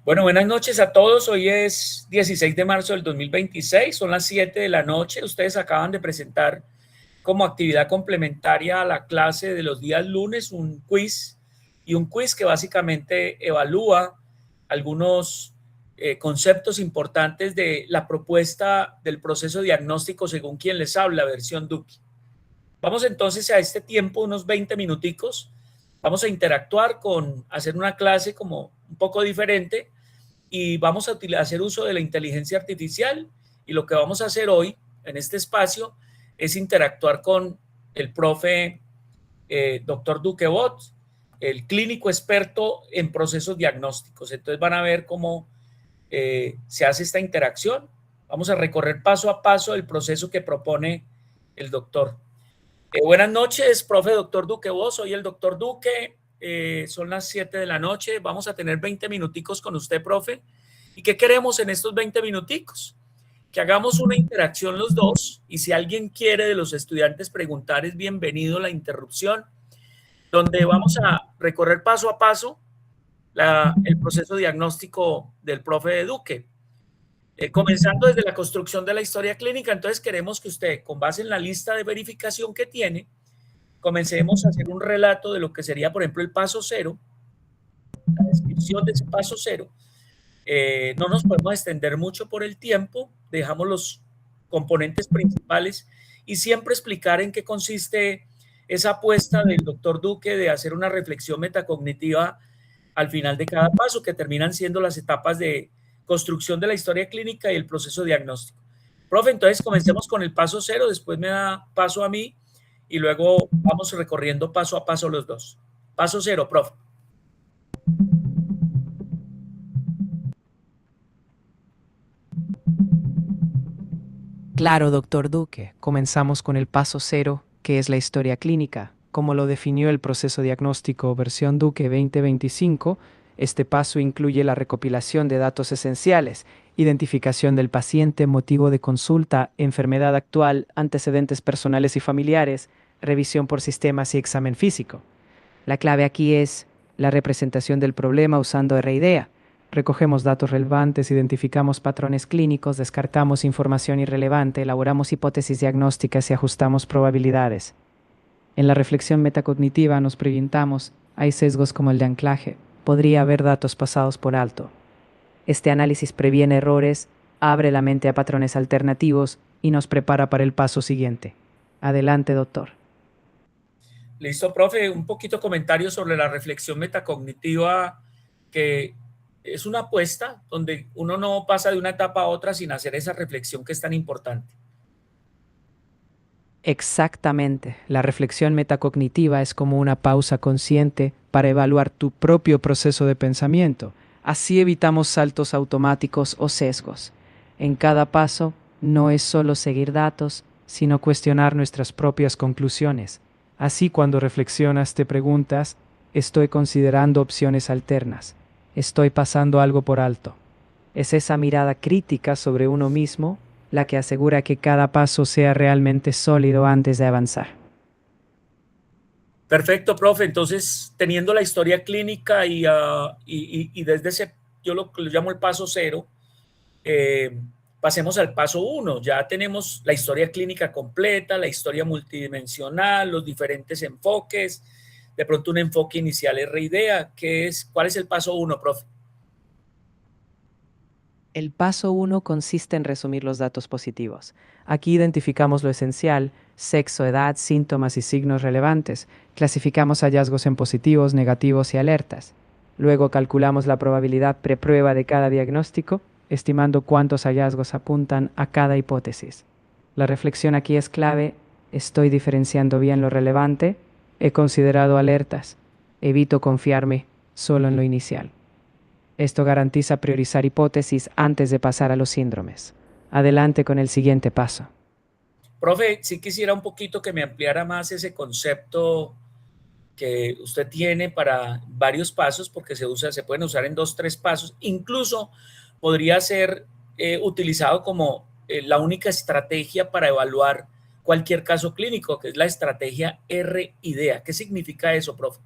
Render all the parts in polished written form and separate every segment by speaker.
Speaker 1: Bueno, buenas noches a todos. Hoy es 16 de marzo del 2026, son las 7 de la noche. Ustedes acaban de presentar como actividad complementaria a la clase de los días lunes un quiz que básicamente evalúa algunos conceptos importantes de la propuesta del proceso diagnóstico según quien les habla, versión Duque. Vamos entonces a este tiempo, unos 20 minuticos. Vamos a interactuar hacer una clase como un poco diferente y vamos a hacer uso de la inteligencia artificial, y lo que vamos a hacer hoy en este espacio es interactuar con el profe doctor Duque Bot, el clínico experto en procesos diagnósticos. Entonces van a ver cómo se hace esta interacción. Vamos a recorrer paso a paso el proceso que propone el doctor. Buenas noches, profe doctor Duque Bot. Soy el doctor Duque. Son las 7 de la noche. Vamos a tener 20 minuticos con usted, profe. ¿Y qué queremos en estos 20 minuticos? Que hagamos una interacción los dos, y si alguien quiere de los estudiantes preguntar, es bienvenido la interrupción, donde vamos a recorrer paso a paso el proceso diagnóstico del profe de Duque. Comenzando desde la construcción de la historia clínica. Entonces queremos que usted, con base en la lista de verificación que tiene, comencemos a hacer un relato de lo que sería, por ejemplo, el paso cero, la descripción de ese paso cero. No nos podemos extender mucho por el tiempo, dejamos los componentes principales y siempre explicar en qué consiste esa apuesta del doctor Duque de hacer una reflexión metacognitiva al final de cada paso, que terminan siendo las etapas de construcción de la historia clínica y el proceso diagnóstico. Profe, entonces comencemos con el paso cero, después me da paso a mí y luego vamos recorriendo paso a paso los dos. Paso cero, profe.
Speaker 2: Claro, doctor Duque. Comenzamos con el paso cero, que es la historia clínica. Como lo definió el proceso diagnóstico versión Duque 2025, este paso incluye la recopilación de datos esenciales, identificación del paciente, motivo de consulta, enfermedad actual, antecedentes personales y familiares, revisión por sistemas y examen físico. La clave aquí es la representación del problema usando RIDEA. Recogemos datos relevantes, identificamos patrones clínicos, descartamos información irrelevante, elaboramos hipótesis diagnósticas y ajustamos probabilidades. En la reflexión metacognitiva nos preguntamos, ¿hay sesgos como el de anclaje? ¿Podría haber datos pasados por alto? Este análisis previene errores, abre la mente a patrones alternativos y nos prepara para el paso siguiente. Adelante, doctor.
Speaker 1: Listo, profe. Un poquito comentario sobre la reflexión metacognitiva, que es una apuesta donde uno no pasa de una etapa a otra sin hacer esa reflexión que es tan importante.
Speaker 2: Exactamente. La reflexión metacognitiva es como una pausa consciente para evaluar tu propio proceso de pensamiento. Así evitamos saltos automáticos o sesgos. En cada paso, no es solo seguir datos, sino cuestionar nuestras propias conclusiones. Así, cuando reflexionas, te preguntas, ¿estoy considerando opciones alternas? ¿Estoy pasando algo por alto? Es esa mirada crítica sobre uno mismo la que asegura que cada paso sea realmente sólido antes de avanzar.
Speaker 1: Perfecto, profe. Entonces, teniendo la historia clínica y desde ese, yo lo llamo el paso cero, eh, pasemos al paso uno. Ya tenemos la historia clínica completa, la historia multidimensional, los diferentes enfoques, de pronto un enfoque inicial RIDEA. ¿Cuál es el paso uno, profe?
Speaker 2: El paso 1 consiste en resumir los datos positivos. Aquí identificamos lo esencial: sexo, edad, síntomas y signos relevantes. Clasificamos hallazgos en positivos, negativos y alertas. Luego calculamos la probabilidad preprueba de cada diagnóstico, estimando cuántos hallazgos apuntan a cada hipótesis. La reflexión aquí es clave: ¿estoy diferenciando bien lo relevante? ¿He considerado alertas? Evito confiarme solo en lo inicial. Esto garantiza priorizar hipótesis antes de pasar a los síndromes. Adelante con el siguiente paso.
Speaker 1: Profe, sí quisiera un poquito que me ampliara más ese concepto que usted tiene para varios pasos, porque se pueden usar en 2, 3 pasos. Incluso podría ser utilizado como la única estrategia para evaluar cualquier caso clínico, que es la estrategia RIDEA. ¿Qué significa eso, profe?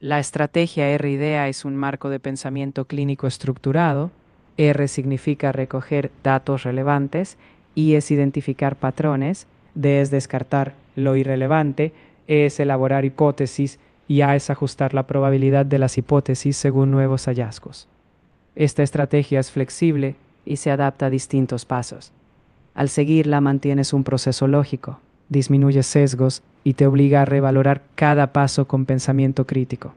Speaker 2: La estrategia R-IDEA es un marco de pensamiento clínico estructurado. R significa recoger datos relevantes, I es identificar patrones, D es descartar lo irrelevante, E es elaborar hipótesis y A es ajustar la probabilidad de las hipótesis según nuevos hallazgos. Esta estrategia es flexible y se adapta a distintos pasos. Al seguirla mantienes un proceso lógico, disminuyes sesgos y te obliga a revalorar cada paso con pensamiento crítico.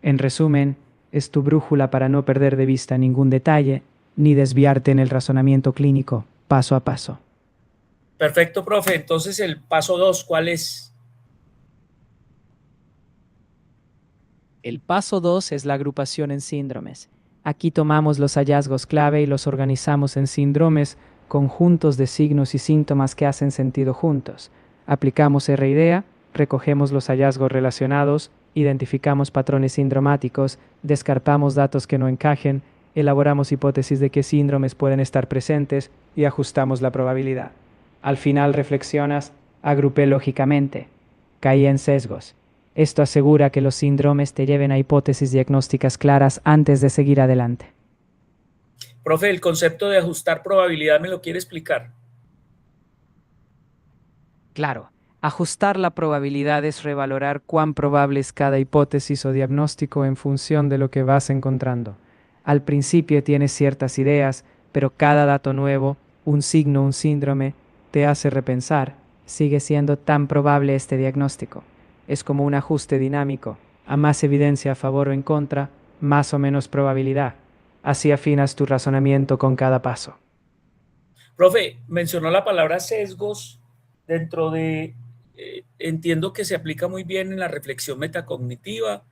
Speaker 2: En resumen, es tu brújula para no perder de vista ningún detalle ni desviarte en el razonamiento clínico paso a paso.
Speaker 1: Perfecto, profe. Entonces, el paso 2, ¿cuál es?
Speaker 2: El paso 2 es la agrupación en síndromes. Aquí tomamos los hallazgos clave y los organizamos en síndromes, conjuntos de signos y síntomas que hacen sentido juntos. Aplicamos R-IDEA, recogemos los hallazgos relacionados, identificamos patrones sindromáticos, descartamos datos que no encajen, elaboramos hipótesis de qué síndromes pueden estar presentes y ajustamos la probabilidad. Al final reflexionas, agrupé lógicamente, caí en sesgos. Esto asegura que los síndromes te lleven a hipótesis diagnósticas claras antes de seguir adelante.
Speaker 1: Profe, el concepto de ajustar probabilidad, ¿me lo quiere explicar?
Speaker 2: Claro, ajustar la probabilidad es revalorar cuán probable es cada hipótesis o diagnóstico en función de lo que vas encontrando. Al principio tienes ciertas ideas, pero cada dato nuevo, un signo, un síndrome, te hace repensar, ¿sigue siendo tan probable este diagnóstico? Es como un ajuste dinámico, a más evidencia a favor o en contra, más o menos probabilidad. Así afinas tu razonamiento con cada paso.
Speaker 1: Profe, mencionó la palabra sesgos dentro de, entiendo que se aplica muy bien en la reflexión metacognitiva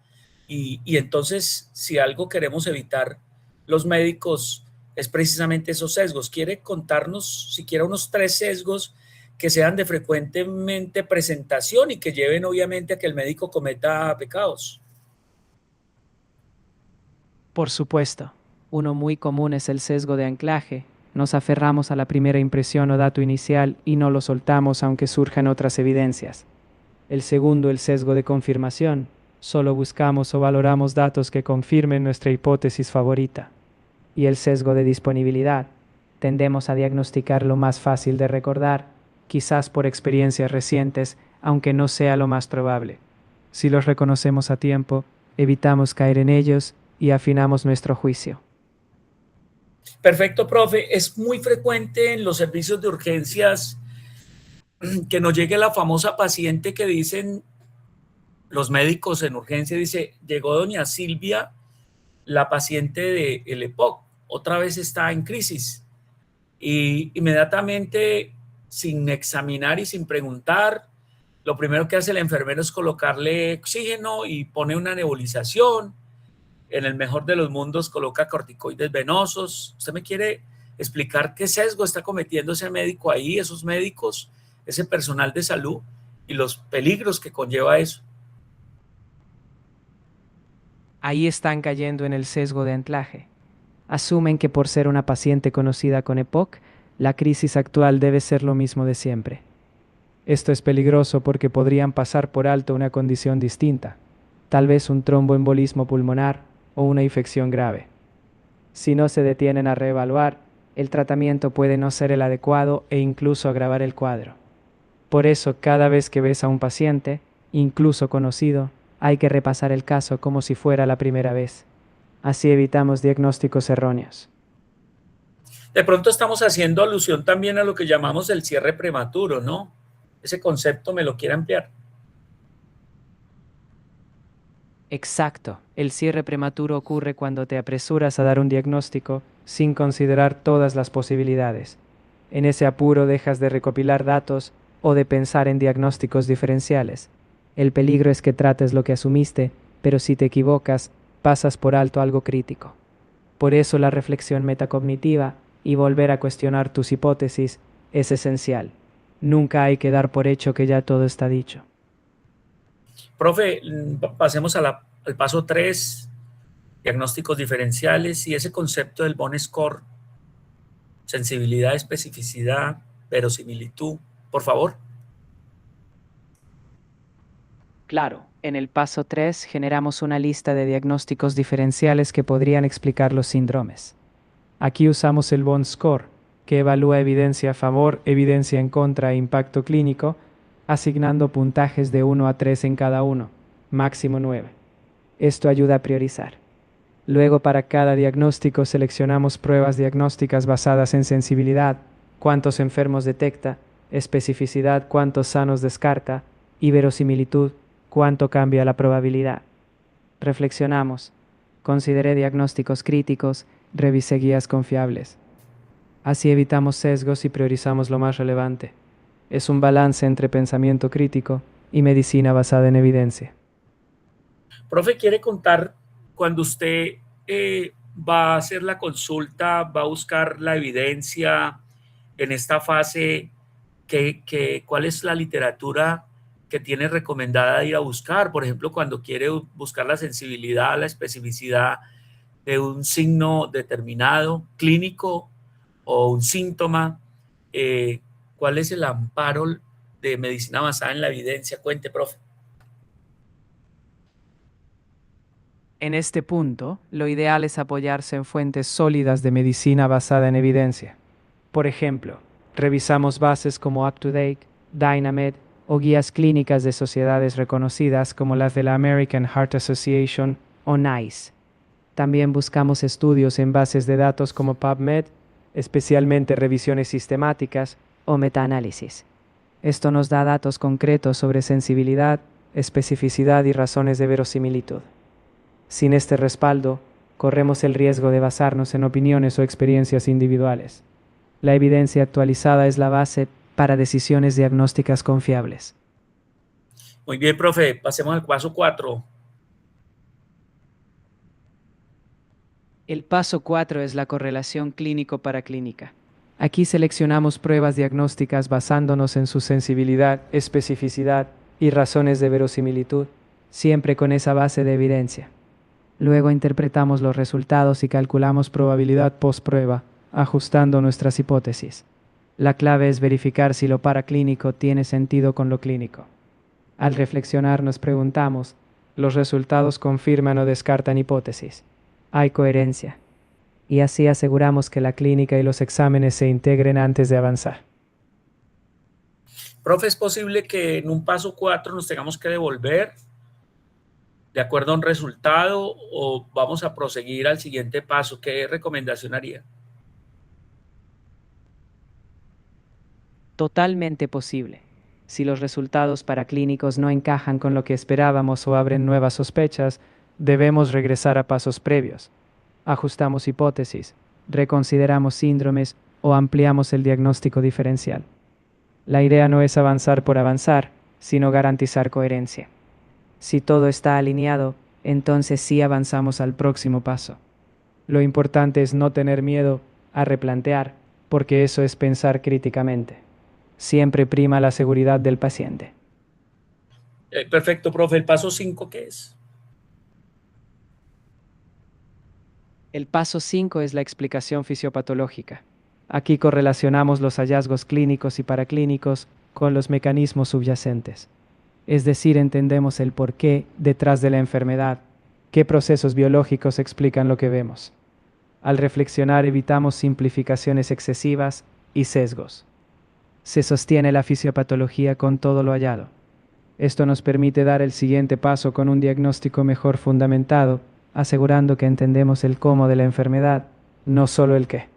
Speaker 1: y entonces si algo queremos evitar los médicos es precisamente esos sesgos. ¿Quiere contarnos siquiera unos 3 sesgos que sean de frecuentemente presentación y que lleven obviamente a que el médico cometa pecados?
Speaker 2: Por supuesto, uno muy común es el sesgo de anclaje. Nos aferramos a la primera impresión o dato inicial y no lo soltamos aunque surjan otras evidencias. El segundo, el sesgo de confirmación. Solo buscamos o valoramos datos que confirmen nuestra hipótesis favorita. Y el sesgo de disponibilidad. Tendemos a diagnosticar lo más fácil de recordar, quizás por experiencias recientes, aunque no sea lo más probable. Si los reconocemos a tiempo, evitamos caer en ellos y afinamos nuestro juicio.
Speaker 1: Perfecto, profe. Es muy frecuente en los servicios de urgencias que nos llegue la famosa paciente que dicen los médicos en urgencia, dice, llegó doña Silvia, la paciente de el EPOC, otra vez está en crisis. Y inmediatamente, sin examinar y sin preguntar, lo primero que hace el enfermero es colocarle oxígeno y pone una nebulización. En el mejor de los mundos coloca corticoides venosos. ¿Usted me quiere explicar qué sesgo está cometiendo ese médico ahí, esos médicos, ese personal de salud y los peligros que conlleva eso?
Speaker 2: Ahí están cayendo en el sesgo de anclaje. Asumen que por ser una paciente conocida con EPOC, la crisis actual debe ser lo mismo de siempre. Esto es peligroso porque podrían pasar por alto una condición distinta, tal vez un tromboembolismo pulmonar o una infección grave. Si no se detienen a reevaluar, el tratamiento puede no ser el adecuado e incluso agravar el cuadro. Por eso, cada vez que ves a un paciente, incluso conocido, hay que repasar el caso como si fuera la primera vez. Así evitamos diagnósticos erróneos.
Speaker 1: De pronto estamos haciendo alusión también a lo que llamamos el cierre prematuro, ¿no? Ese concepto me lo quiere ampliar.
Speaker 2: Exacto. El cierre prematuro ocurre cuando te apresuras a dar un diagnóstico sin considerar todas las posibilidades. En ese apuro dejas de recopilar datos o de pensar en diagnósticos diferenciales. El peligro es que trates lo que asumiste, pero si te equivocas, pasas por alto algo crítico. Por eso la reflexión metacognitiva y volver a cuestionar tus hipótesis es esencial. Nunca hay que dar por hecho que ya todo está dicho.
Speaker 1: Profe, pasemos al paso 3, diagnósticos diferenciales y ese concepto del Bone Score, sensibilidad, especificidad, verosimilitud, por favor.
Speaker 2: Claro, En el paso 3 generamos una lista de diagnósticos diferenciales que podrían explicar los síndromes. Aquí usamos el Bond Score, que evalúa evidencia a favor, evidencia en contra e impacto clínico, asignando puntajes de 1 a 3 en cada uno, máximo 9. Esto ayuda a priorizar. Luego, para cada diagnóstico seleccionamos pruebas diagnósticas basadas en sensibilidad, cuántos enfermos detecta, especificidad, cuántos sanos descarta, y verosimilitud, cuánto cambia la probabilidad. Reflexionamos. Consideré diagnósticos críticos, revisé guías confiables. Así evitamos sesgos y priorizamos lo más relevante. Es un balance entre pensamiento crítico y medicina basada en evidencia.
Speaker 1: Profe, ¿quiere contar cuando usted va a hacer la consulta, va a buscar la evidencia en esta fase? ¿Cuál es la literatura que tiene recomendada ir a buscar? Por ejemplo, cuando quiere buscar la sensibilidad, la especificidad de un signo determinado, clínico o un síntoma, eh, ¿cuál es el amparo de medicina basada en la evidencia? Cuente, profe.
Speaker 2: En este punto, lo ideal es apoyarse en fuentes sólidas de medicina basada en evidencia. Por ejemplo, revisamos bases como UpToDate, Dynamed o guías clínicas de sociedades reconocidas como las de la American Heart Association o NICE. También buscamos estudios en bases de datos como PubMed, especialmente revisiones sistemáticas o metaanálisis. Esto nos da datos concretos sobre sensibilidad, especificidad y razones de verosimilitud. Sin este respaldo, corremos el riesgo de basarnos en opiniones o experiencias individuales. La evidencia actualizada es la base para decisiones diagnósticas confiables.
Speaker 1: Muy bien, profe. Pasemos al paso 4.
Speaker 2: El paso 4 es la correlación clínico-paraclínica. Aquí seleccionamos pruebas diagnósticas basándonos en su sensibilidad, especificidad y razones de verosimilitud, siempre con esa base de evidencia. Luego interpretamos los resultados y calculamos probabilidad post-prueba, ajustando nuestras hipótesis. La clave es verificar si lo paraclínico tiene sentido con lo clínico. Al reflexionar nos preguntamos, ¿los resultados confirman o descartan hipótesis? Hay coherencia. Y así aseguramos que la clínica y los exámenes se integren antes de avanzar.
Speaker 1: Profe, ¿es posible que en un paso 4 nos tengamos que devolver de acuerdo a un resultado o vamos a proseguir al siguiente paso? ¿Qué recomendación haría?
Speaker 2: Totalmente posible. Si los resultados paraclínicos no encajan con lo que esperábamos o abren nuevas sospechas, debemos regresar a pasos previos. Ajustamos hipótesis, reconsideramos síndromes o ampliamos el diagnóstico diferencial. La idea no es avanzar por avanzar, sino garantizar coherencia. Si todo está alineado, entonces sí avanzamos al próximo paso. Lo importante es no tener miedo a replantear, porque eso es pensar críticamente. Siempre prima la seguridad del paciente.
Speaker 1: Perfecto, profe. ¿El paso 5 qué es?
Speaker 2: El paso 5 es la explicación fisiopatológica. Aquí correlacionamos los hallazgos clínicos y paraclínicos con los mecanismos subyacentes. Es decir, entendemos el porqué detrás de la enfermedad, qué procesos biológicos explican lo que vemos. Al reflexionar evitamos simplificaciones excesivas y sesgos. Se sostiene la fisiopatología con todo lo hallado. Esto nos permite dar el siguiente paso con un diagnóstico mejor fundamentado, asegurando que entendemos el cómo de la enfermedad, no solo el qué.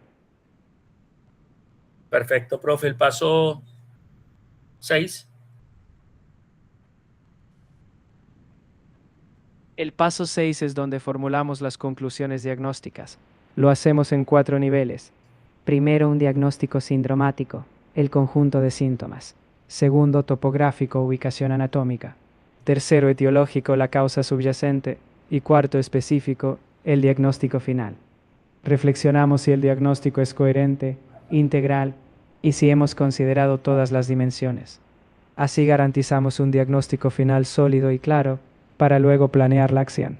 Speaker 1: Perfecto, profe. El paso 6.
Speaker 2: El paso 6 es donde formulamos las conclusiones diagnósticas. Lo hacemos en 4 niveles. Primero, un diagnóstico sindromático, el conjunto de síntomas. Segundo, topográfico, ubicación anatómica. Tercero, etiológico, la causa subyacente. Y cuarto, específico, el diagnóstico final. Reflexionamos si el diagnóstico es coherente, integral y si hemos considerado todas las dimensiones. Así garantizamos un diagnóstico final sólido y claro para luego planear la acción.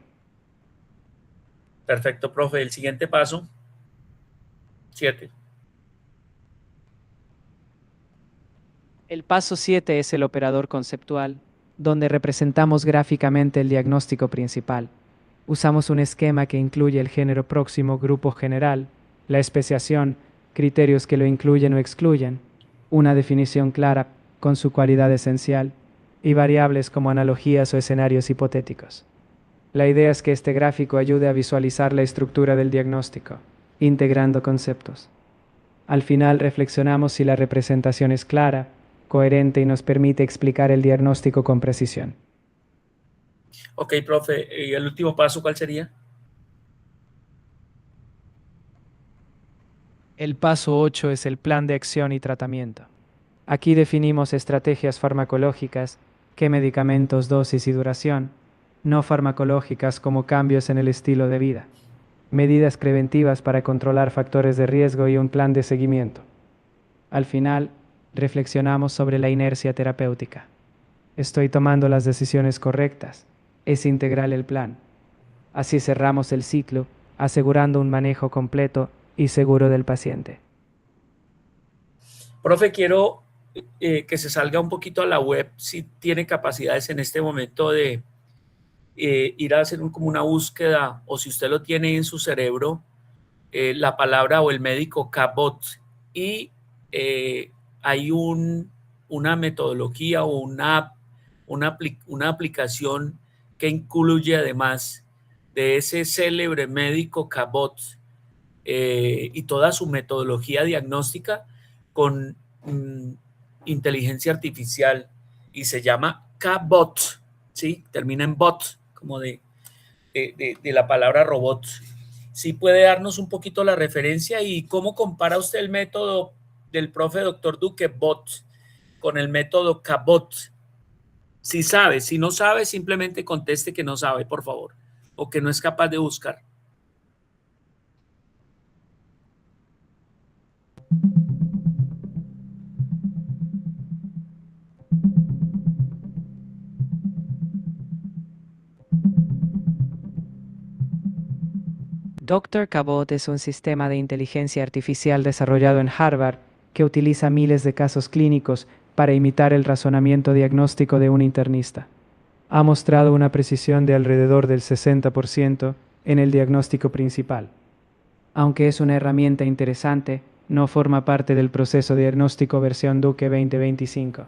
Speaker 1: Perfecto, profe. El siguiente paso 7.
Speaker 2: El paso 7 es el operador conceptual, donde representamos gráficamente el diagnóstico principal. Usamos un esquema que incluye el género próximo, grupo general, la especiación, criterios que lo incluyen o excluyen, una definición clara con su cualidad esencial, y variables como analogías o escenarios hipotéticos. La idea es que este gráfico ayude a visualizar la estructura del diagnóstico, integrando conceptos. Al final reflexionamos si la representación es clara, coherente y nos permite explicar el diagnóstico con precisión.
Speaker 1: Ok, profe, ¿y el último paso cuál sería?
Speaker 2: El paso 8 es el plan de acción y tratamiento. Aquí definimos estrategias farmacológicas, qué medicamentos, dosis y duración, no farmacológicas como cambios en el estilo de vida, medidas preventivas para controlar factores de riesgo y un plan de seguimiento. Al final, reflexionamos sobre la inercia terapéutica. ¿Estoy tomando las decisiones correctas? ¿Es integral el plan? Así cerramos el ciclo, asegurando un manejo completo y seguro del paciente.
Speaker 1: Profe, quiero que se salga un poquito a la web si tiene capacidades en este momento de ir a hacer como una búsqueda, o si usted lo tiene en su cerebro, la palabra o el médico Cabot, y hay una metodología o una aplicación que incluye además de ese célebre médico Cabot y toda su metodología diagnóstica con inteligencia artificial, y se llama Cabot, ¿sí? Termina en bot, como de la palabra robot. ¿Sí puede darnos un poquito la referencia y cómo compara usted el método del profe doctor Duque Bot con el método Cabot? Si sabe, si no sabe, simplemente conteste que no sabe, por favor, o que no es capaz de buscar.
Speaker 2: Dr. Cabot es un sistema de inteligencia artificial desarrollado en Harvard que utiliza miles de casos clínicos para imitar el razonamiento diagnóstico de un internista. Ha mostrado una precisión de alrededor del 60% en el diagnóstico principal. Aunque es una herramienta interesante, no forma parte del proceso diagnóstico versión Duque 2025,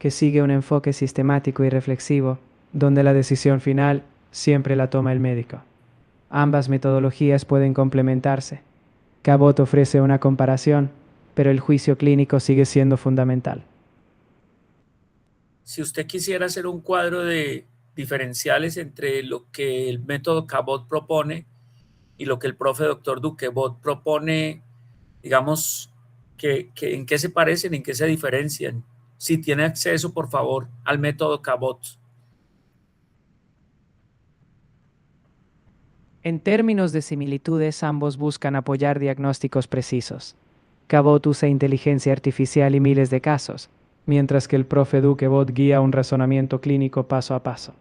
Speaker 2: que sigue un enfoque sistemático y reflexivo, donde la decisión final siempre la toma el médico. Ambas metodologías pueden complementarse. Cabot ofrece una comparación, pero el juicio clínico sigue siendo fundamental.
Speaker 1: Si usted quisiera hacer un cuadro de diferenciales entre lo que el método Cabot propone y lo que el profe doctor Duque Bot propone, digamos, en qué se parecen, en qué se diferencian. Si tiene acceso, por favor, al método Cabot.
Speaker 2: En términos de similitudes, ambos buscan apoyar diagnósticos precisos. Cabot usa inteligencia artificial y miles de casos, mientras que el profe Duque Bot guía un razonamiento clínico paso a paso.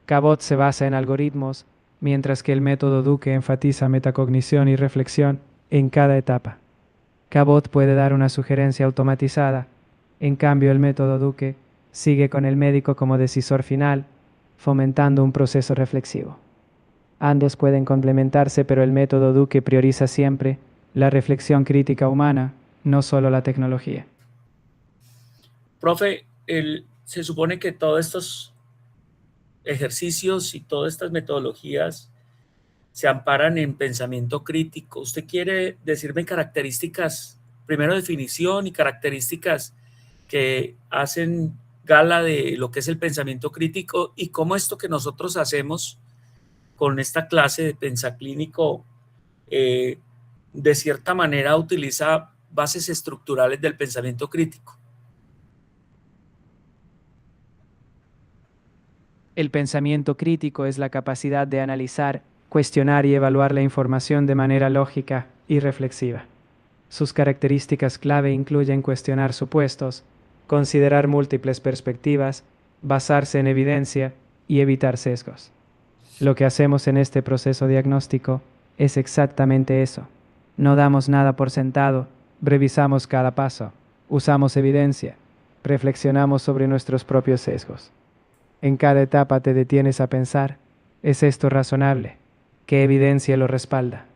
Speaker 2: Cabot se basa en algoritmos, mientras que el método Duque enfatiza metacognición y reflexión en cada etapa. Cabot puede dar una sugerencia automatizada, en cambio el método Duque sigue con el médico como decisor final, fomentando un proceso reflexivo. Ambos pueden complementarse, pero el método Duque prioriza siempre la reflexión crítica humana, no solo la tecnología.
Speaker 1: Profe, se supone que todos estos ejercicios y todas estas metodologías se amparan en pensamiento crítico. ¿Usted quiere decirme características, primero definición y características que hacen gala de lo que es el pensamiento crítico, y cómo esto que nosotros hacemos con esta clase de pensaclínico de cierta manera utiliza bases estructurales del pensamiento crítico?
Speaker 2: El pensamiento crítico es la capacidad de analizar, cuestionar y evaluar la información de manera lógica y reflexiva. Sus características clave incluyen cuestionar supuestos, considerar múltiples perspectivas, basarse en evidencia y evitar sesgos. Lo que hacemos en este proceso diagnóstico es exactamente eso. No damos nada por sentado, revisamos cada paso, usamos evidencia, reflexionamos sobre nuestros propios sesgos. En cada etapa te detienes a pensar, ¿es esto razonable? ¿Qué evidencia lo respalda?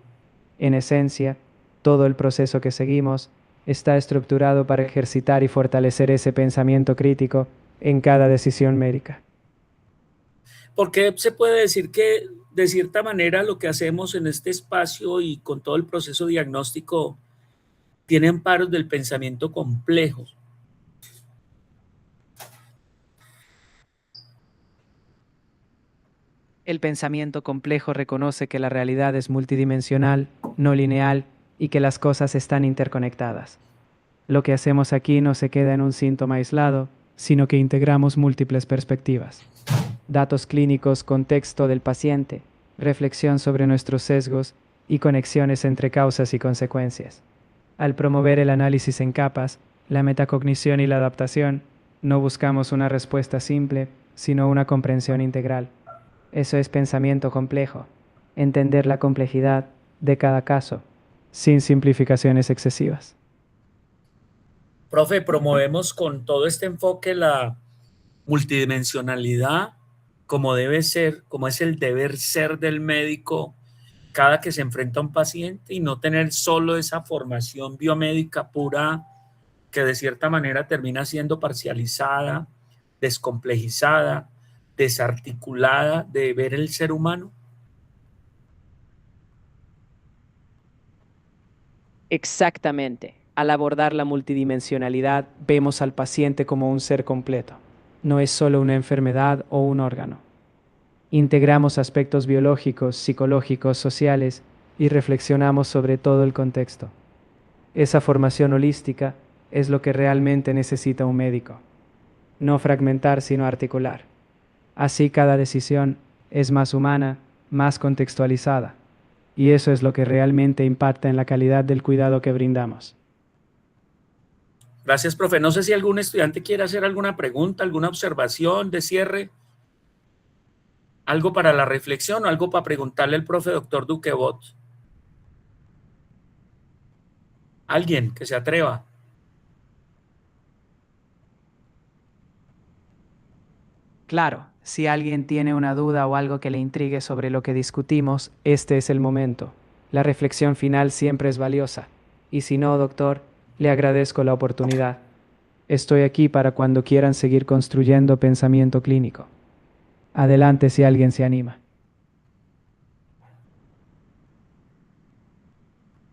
Speaker 2: En esencia, todo el proceso que seguimos está estructurado para ejercitar y fortalecer ese pensamiento crítico en cada decisión médica.
Speaker 1: Porque se puede decir que de cierta manera lo que hacemos en este espacio y con todo el proceso diagnóstico tiene amparos del pensamiento complejo.
Speaker 2: El pensamiento complejo reconoce que la realidad es multidimensional, no lineal, y que las cosas están interconectadas. Lo que hacemos aquí no se queda en un síntoma aislado, sino que integramos múltiples perspectivas. Datos clínicos, contexto del paciente, reflexión sobre nuestros sesgos y conexiones entre causas y consecuencias. Al promover el análisis en capas, la metacognición y la adaptación, no buscamos una respuesta simple, sino una comprensión integral. Eso es pensamiento complejo, entender la complejidad de cada caso, sin simplificaciones excesivas.
Speaker 1: Profe, promovemos con todo este enfoque la multidimensionalidad como debe ser, como es el deber ser del médico cada que se enfrenta a un paciente y no tener solo esa formación biomédica pura que de cierta manera termina siendo parcializada, descomplejizada, desarticulada de ver el ser humano.
Speaker 2: Exactamente. Al abordar la multidimensionalidad, vemos al paciente como un ser completo. No es solo una enfermedad o un órgano. Integramos aspectos biológicos, psicológicos, sociales y reflexionamos sobre todo el contexto. Esa formación holística es lo que realmente necesita un médico. No fragmentar, sino articular. Así cada decisión es más humana, más contextualizada. Y eso es lo que realmente impacta en la calidad del cuidado que brindamos.
Speaker 1: Gracias, profe. No sé si algún estudiante quiere hacer alguna pregunta, alguna observación de cierre, algo para la reflexión o algo para preguntarle al profe doctor Duquebot. Alguien que se atreva.
Speaker 2: Claro, si alguien tiene una duda o algo que le intrigue sobre lo que discutimos, este es el momento. La reflexión final siempre es valiosa. Y si no, doctor, le agradezco la oportunidad. Estoy aquí para cuando quieran seguir construyendo pensamiento clínico. Adelante si alguien se anima.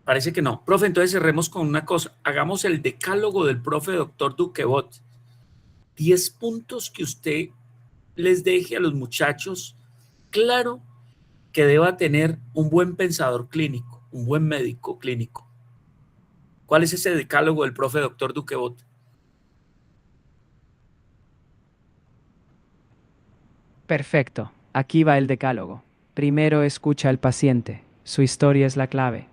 Speaker 1: Parece que no. Profe, entonces cerremos con una cosa. Hagamos el decálogo del profe doctor Duquebot. 10 puntos que usted les deje a los muchachos claro que deba tener un buen pensador clínico, un buen médico clínico. ¿Cuál es ese decálogo del profe doctor Duquebot?
Speaker 2: Perfecto. Aquí va el decálogo. Primero, escucha al paciente. Su historia es la clave.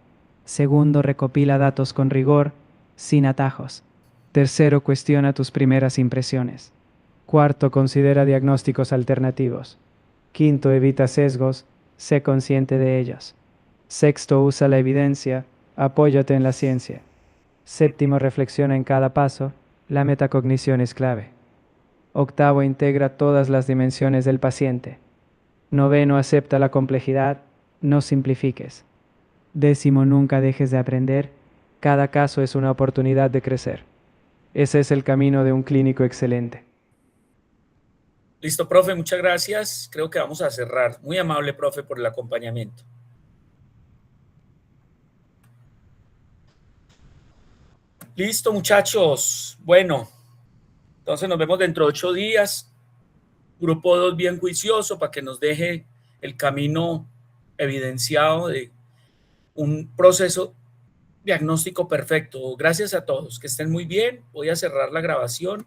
Speaker 2: Segundo, recopila datos con rigor, sin atajos. Tercero, cuestiona tus primeras impresiones. Cuarto, considera diagnósticos alternativos. Quinto, evita sesgos, sé consciente de ellos. Sexto, usa la evidencia, apóyate en la ciencia. Séptimo, reflexiona en cada paso, la metacognición es clave. Octavo, integra todas las dimensiones del paciente. Noveno, acepta la complejidad, no simplifiques. Décimo, nunca dejes de aprender, cada caso es una oportunidad de crecer. Ese es el camino de un clínico excelente.
Speaker 1: Listo, profe, muchas gracias. Creo que vamos a cerrar. Muy amable, profe, por el acompañamiento. Listo, muchachos. Bueno, entonces nos vemos dentro de 8 días. Grupo 2 bien juicioso para que nos deje el camino evidenciado de un proceso diagnóstico perfecto. Gracias a todos. Que estén muy bien. Voy a cerrar la grabación.